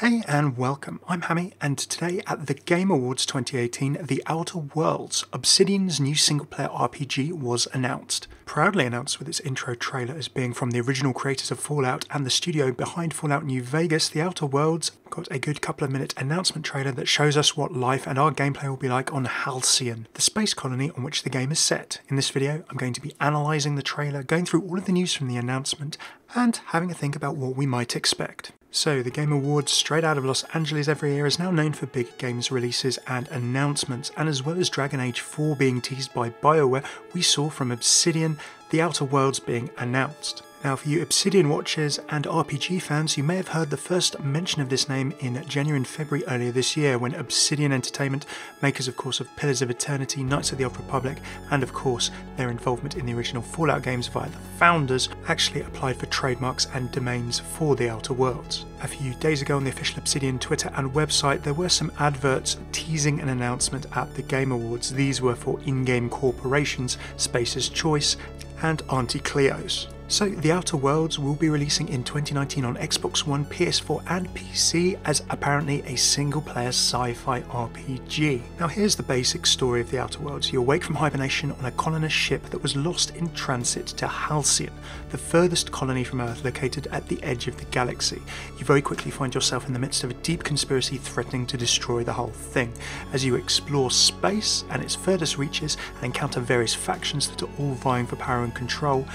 Hey and welcome, I'm Hammeh, and today at the Game Awards 2018, The Outer Worlds, Obsidian's new single-player RPG was announced. Proudly announced with its intro trailer as being from the original creators of Fallout and the studio behind Fallout New Vegas, The Outer Worlds got a good couple of minute announcement trailer that shows us what life and our gameplay will be like on Halcyon, the space colony on which the game is set. In this video, I'm going to be analysing the trailer, going through all of the news from the announcement, and having a think about what we might expect. So, the Game Awards, straight out of Los Angeles every year, is now known for big games releases and announcements, and as well as Dragon Age 4 being teased by BioWare, we saw from Obsidian The Outer Worlds being announced. Now, for you Obsidian watchers and RPG fans, you may have heard the first mention of this name in January and February earlier this year, when Obsidian Entertainment, makers of course of Pillars of Eternity, Knights of the Old Republic, and of course their involvement in the original Fallout games via the founders, actually applied for trademarks and domains for The Outer Worlds. A few days ago on the official Obsidian Twitter and website, there were some adverts teasing an announcement at the Game Awards. These were for in-game corporations, Space's Choice, and Auntie Cleo's. So, The Outer Worlds will be releasing in 2019 on Xbox One, PS4 and PC as apparently a single-player sci-fi RPG. Now here's the basic story of The Outer Worlds. You awake from hibernation on a colonist ship that was lost in transit to Halcyon, the furthest colony from Earth located at the edge of the galaxy. You very quickly find yourself in the midst of a deep conspiracy threatening to destroy the whole thing, as you explore space and its furthest reaches and encounter various factions that are all vying for power and control.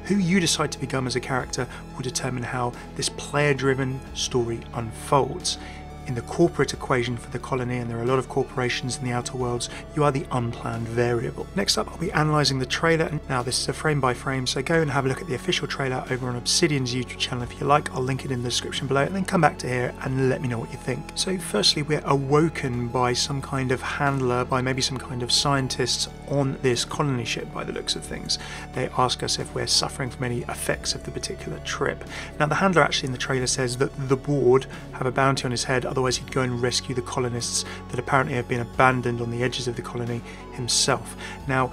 Who you decide to become as a character will determine how this player-driven story unfolds. In the corporate equation for the colony, and there are a lot of corporations in the Outer Worlds, you are the unplanned variable. Next up, I'll be analysing the trailer, and now this is a frame by frame, so go and have a look at the official trailer over on Obsidian's YouTube channel if you like. I'll link it in the description below, and then come back to here and let me know what you think. So firstly, we're awoken by some kind of handler, by maybe some kind of scientists on this colony ship by the looks of things. They ask us if we're suffering from any effects of the particular trip. Now the handler actually in the trailer says that the board have a bounty on his head, otherwise he'd go and rescue the colonists that apparently have been abandoned on the edges of the colony himself. Now,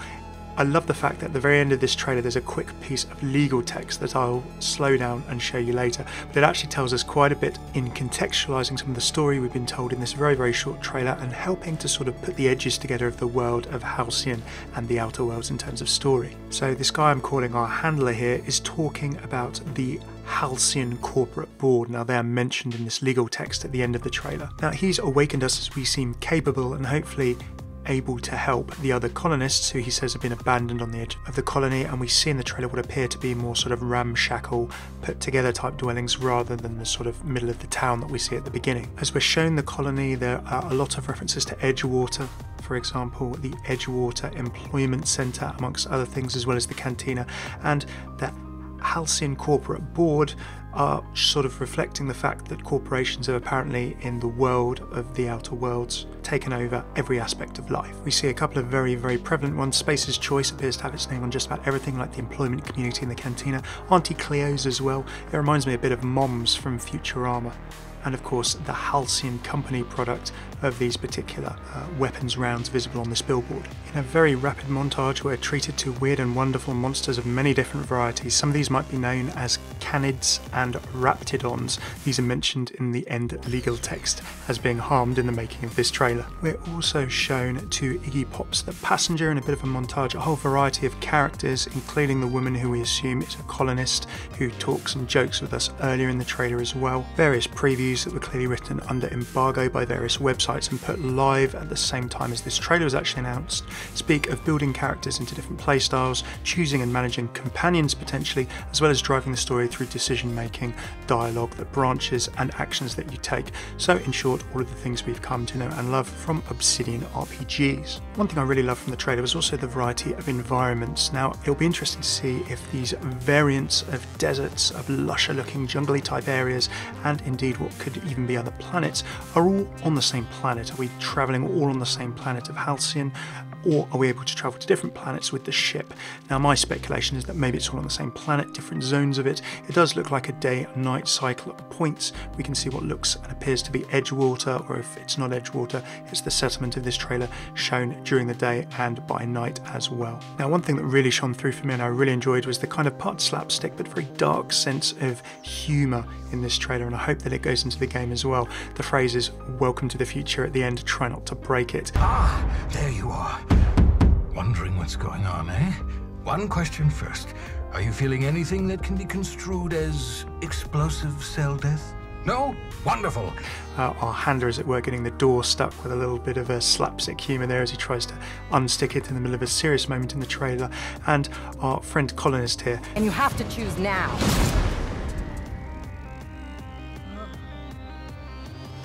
I love the fact that at the very end of this trailer there's a quick piece of legal text that I'll slow down and show you later, but it actually tells us quite a bit in contextualising some of the story we've been told in this very, very short trailer, and helping to sort of put the edges together of the world of Halcyon and the Outer Worlds in terms of story. So this guy I'm calling our handler here is talking about the Halcyon corporate board. Now they are mentioned in this legal text at the end of the trailer. Now he's awakened us as we seem capable and hopefully able to help the other colonists who he says have been abandoned on the edge of the colony, and we see in the trailer what appear to be more sort of ramshackle, put together type dwellings rather than the sort of middle of the town that we see at the beginning. As we're shown the colony, there are a lot of references to Edgewater, for example, the Edgewater Employment Centre amongst other things, as well as the cantina, and the Halcyon corporate board are sort of reflecting the fact that corporations have apparently, in the world of the Outer Worlds, taken over every aspect of life. We see a couple of very, very prevalent ones. Space's Choice appears to have its name on just about everything, like the employment community in the cantina. Auntie Cleo's as well. It reminds me a bit of Moms from Futurama. And of course the Halcyon company product of these particular weapons rounds visible on this billboard. In a very rapid montage, we're treated to weird and wonderful monsters of many different varieties. Some of these might be known as canids and raptidons. These are mentioned in the end legal text as being harmed in the making of this trailer. We're also shown to Iggy Pop's The Passenger in a bit of a montage, a whole variety of characters, including the woman who we assume is a colonist who talks and jokes with us earlier in the trailer as well. Various previews that were clearly written under embargo by various websites and put live at the same time as this trailer was actually announced speak of building characters into different playstyles, choosing and managing companions potentially, as well as driving the story through decision making, dialogue that branches, and actions that you take. So in short, all of the things we've come to know and love from Obsidian RPGs. One thing I really loved from the trailer was also the variety of environments. Now it'll be interesting to see if these variants of deserts, of lusher looking jungly type areas, and indeed what could even be other planets, are all on the same planet. Are we travelling all on the same planet of Halcyon, or are we able to travel to different planets with the ship? Now my speculation is that maybe it's all on the same planet, different zones of it. It does look like a day and night cycle at points. We can see what looks and appears to be Edgewater, or if it's not Edgewater, it's the settlement of this trailer shown during the day and by night as well. Now, one thing that really shone through for me and I really enjoyed was the kind of part slapstick but very dark sense of humour in this trailer, and I hope that it goes into the game as well. The phrase is "Welcome to the future" at the end, try not to break it. Ah, there you are. Wondering what's going on, eh? One question first. Are you feeling anything that can be construed as explosive cell death? No? Wonderful. Our handler is at work getting the door stuck with a little bit of a slapstick humour there as he tries to unstick it in the middle of a serious moment in the trailer. And our friend colonist here. And you have to choose now.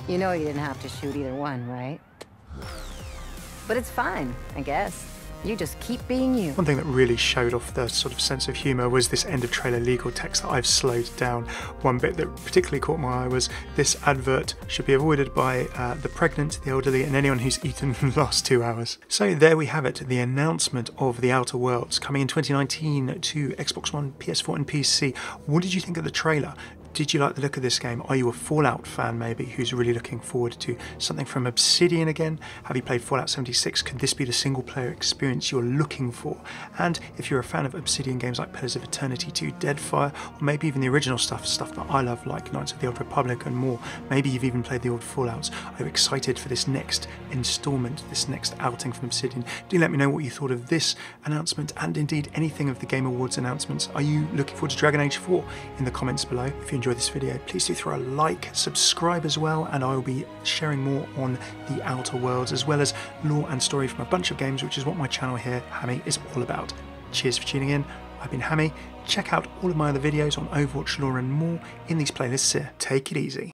You know you didn't have to shoot either one, right? But it's fine, I guess. You just keep being you. One thing that really showed off the sort of sense of humour was this end of trailer legal text that I've slowed down. One bit that particularly caught my eye was this advert should be avoided by the pregnant, the elderly and anyone who's eaten in the last 2 hours. So there we have it, the announcement of The Outer Worlds coming in 2019 to Xbox One, PS4 and PC. What did you think of the trailer? Did you like the look of this game? Are you a Fallout fan maybe who's really looking forward to something from Obsidian again? Have you played Fallout 76? Could this be the single player experience you're looking for? And if you're a fan of Obsidian games like Pillars of Eternity 2, Deadfire, or maybe even the original stuff that I love like Knights of the Old Republic and more, maybe you've even played the old Fallouts, are you excited for this next installment, this next outing from Obsidian? Do let me know what you thought of this announcement and indeed anything of the Game Awards announcements. Are you looking forward to Dragon Age 4? In the comments below. If you enjoyed this video, please do throw a like, subscribe as well, and I will be sharing more on The Outer Worlds as well as lore and story from a bunch of games, which is what my channel here, Hammeh, is all about. Cheers for tuning in. I've been Hammeh. Check out all of my other videos on Overwatch lore and more in these playlists here. Take it easy.